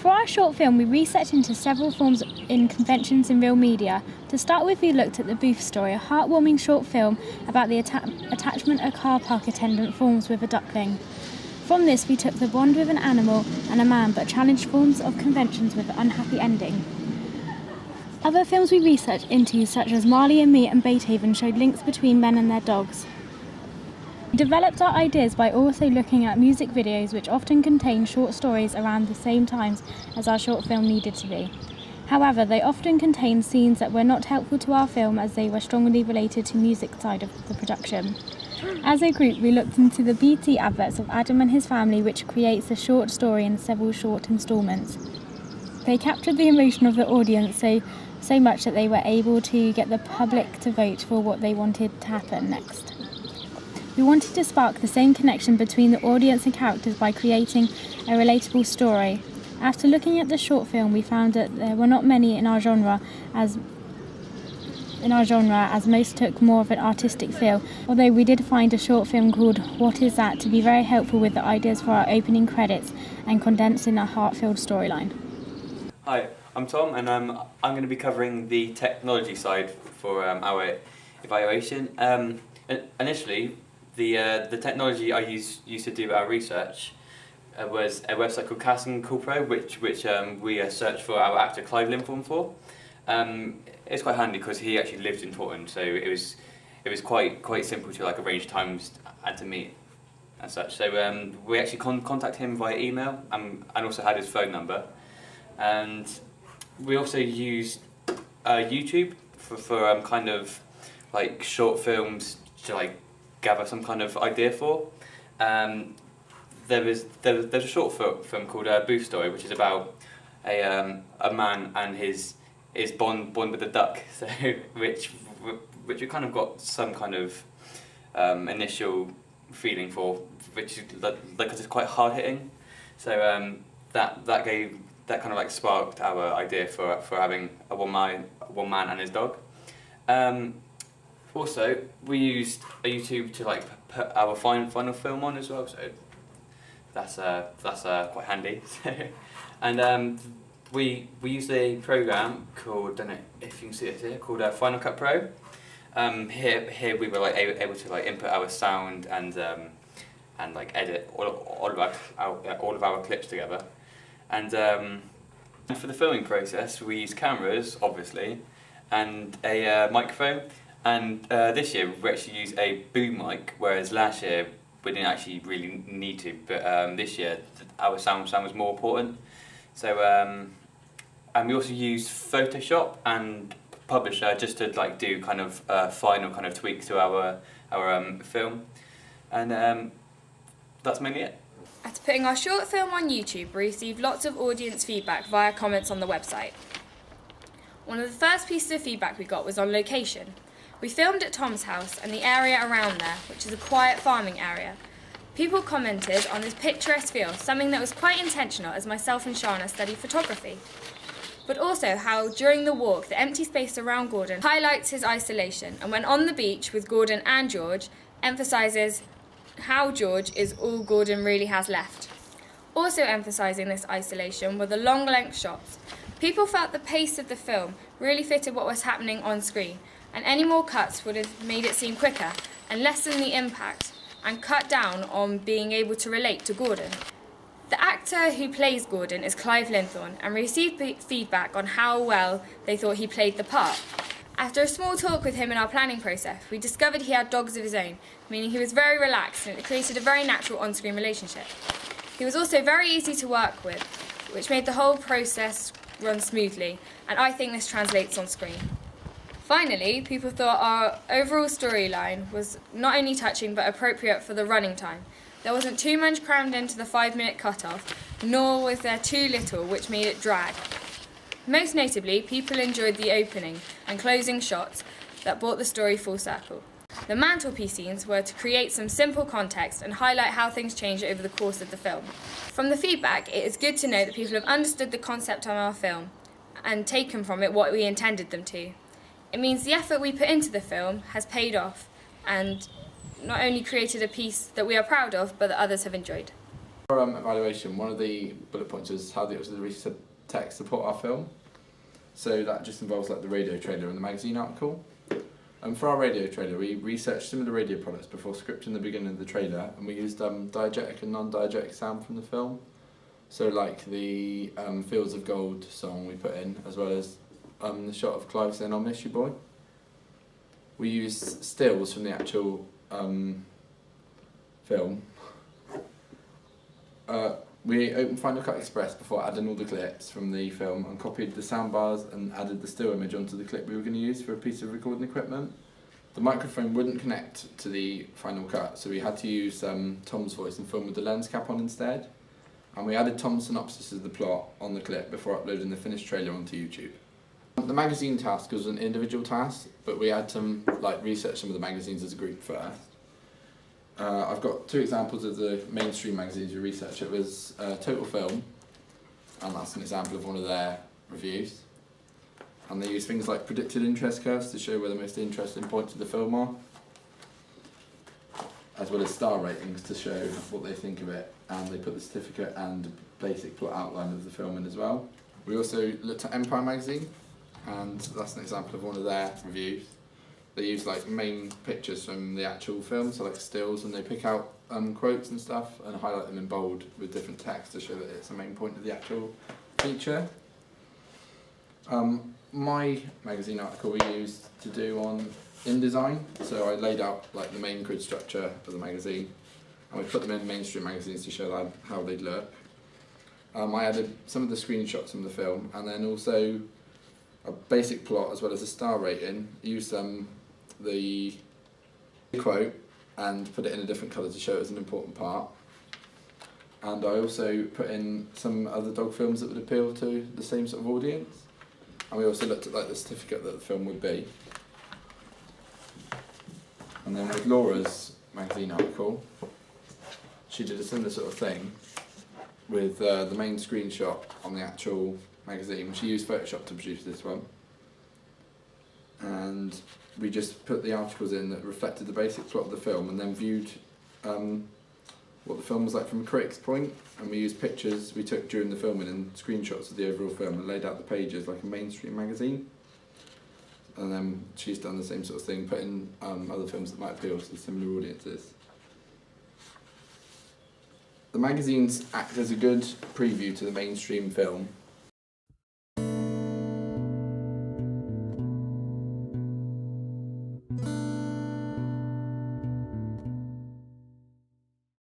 For our short film, we researched into several forms in conventions in real media. To start with, we looked at the Booth Story, a heartwarming short film about the attachment a car park attendant forms with a duckling. From this, we took the bond with an animal and a man, but challenged forms of conventions with an unhappy ending. Other films we researched into, such as Marley and Me and Beethoven, showed links between men and their dogs. We developed our ideas by also looking at music videos which often contain short stories around the same times as our short film needed to be. However, they often contained scenes that were not helpful to our film as they were strongly related to music side of the production. As a group, we looked into the BT adverts of Adam and his family, which creates a short story in several short instalments. They captured the emotion of the audience so much that they were able to get the public to vote for what they wanted to happen next. We wanted to spark the same connection between the audience and characters by creating a relatable story. After looking at the short film, we found that there were not many in our genre as most took more of an artistic feel, although we did find a short film called What Is That to be very helpful with the ideas for our opening credits and condensing a heart-filled storyline. Hi, I'm Tom, and I'm going to be covering the technology side for our evaluation. Initially, the technology I used to do our research was a website called Casting Call Pro, which we searched for our actor Clive Linthorne for. It's quite handy because he actually lived in Taunton, so it was quite simple to arrange times and to meet and such. So we actually contacted him via email and also had his phone number, and we also used YouTube for kind of short films to gather some kind of idea for. There's a short film called Booth Story, which is about a man and his bond with a duck. So which we kind of got some kind of initial feeling for, which because it's quite hard hitting. So that kind of sparked our idea for having a one man and his dog. Also, we used a YouTube to put our final film on as well, so that's quite handy. And we used a program called, don't know if you can see it here, called Final Cut Pro. Here we were able to input our sound and edit all of our clips together. And for the filming process, we used cameras, obviously, and a microphone. And this year we actually used a boom mic, whereas last year we didn't actually really need to. But this year our sound was more important. So and we also used Photoshop and Publisher just to do kind of final kind of tweaks to our film, and that's mainly it. After putting our short film on YouTube, we received lots of audience feedback via comments on the website. One of the first pieces of feedback we got was on location. We filmed at Tom's house and the area around there, which is a quiet farming area. People commented on his picturesque feel, something that was quite intentional as myself and Shana study photography. But also how during the walk, the empty space around Gordon highlights his isolation, and when on the beach with Gordon and George, emphasises how George is all Gordon really has left. Also emphasising this isolation were the long length shots. People felt the pace of the film really fitted what was happening on screen, and any more cuts would have made it seem quicker and lessen the impact and cut down on being able to relate to Gordon. The actor who plays Gordon is Clive Linthorne, and received feedback on how well they thought he played the part. After a small talk with him in our planning process, we discovered he had dogs of his own, meaning he was very relaxed and it created a very natural on-screen relationship. He was also very easy to work with, which made the whole process run smoothly, and I think this translates on screen. Finally, people thought our overall storyline was not only touching but appropriate for the running time. There wasn't too much crammed into the 5-minute cut-off, nor was there too little, which made it drag. Most notably, people enjoyed the opening and closing shots that brought the story full circle. The mantelpiece scenes were to create some simple context and highlight how things changed over the course of the film. From the feedback, it is good to know that people have understood the concept of our film and taken from it what we intended them to. It means the effort we put into the film has paid off and not only created a piece that we are proud of, but that others have enjoyed. For evaluation, one of the bullet points was how the auxiliary text support our film. So that just involves like the radio trailer and the magazine article. For our radio trailer, we researched some of the radio products before scripting the beginning of the trailer, and we used diegetic and non-diegetic sound from the film. So like the Fields of Gold song we put in, as well as the shot of Clive saying, "I'll miss you, boy." We used stills from the actual film. We opened Final Cut Express before adding all the clips from the film and copied the sound bars and added the still image onto the clip we were going to use for a piece of recording equipment. The microphone wouldn't connect to the Final Cut, so we had to use Tom's voice and film with the lens cap on instead. And we added Tom's synopsis of the plot on the clip before uploading the finished trailer onto YouTube. The magazine task was an individual task, but we had to research some of the magazines as a group first. I've got 2 examples of the mainstream magazines we researched. It was Total Film, and that's an example of one of their reviews. And they use things like predicted interest curves to show where the most interesting points of the film are, as well as star ratings to show what they think of it, and they put the certificate and basic plot outline of the film in as well. We also looked at Empire magazine, and that's an example of one of their reviews. They use main pictures from the actual film, so stills, and they pick out quotes and stuff and highlight them in bold with different text to show that it's a main point of the actual feature. My magazine article we used to do on InDesign, so I laid out the main grid structure of the magazine, and we put them in mainstream magazines to show how they'd look. I added some of the screenshots from the film, and then also a basic plot as well as a star rating. Used the quote and put it in a different colour to show it as an important part. And I also put in some other dog films that would appeal to the same sort of audience. And we also looked at the certificate that the film would be. And then with Laura's magazine article, she did a similar sort of thing with the main screenshot on the actual magazine. She used Photoshop to produce this one. And we just put the articles in that reflected the basic plot of the film, and then viewed what the film was like from a critic's point, and we used pictures we took during the filming and screenshots of the overall film and laid out the pages like a mainstream magazine. And then she's done the same sort of thing, put in other films that might appeal to similar audiences. The magazines act as a good preview to the mainstream film,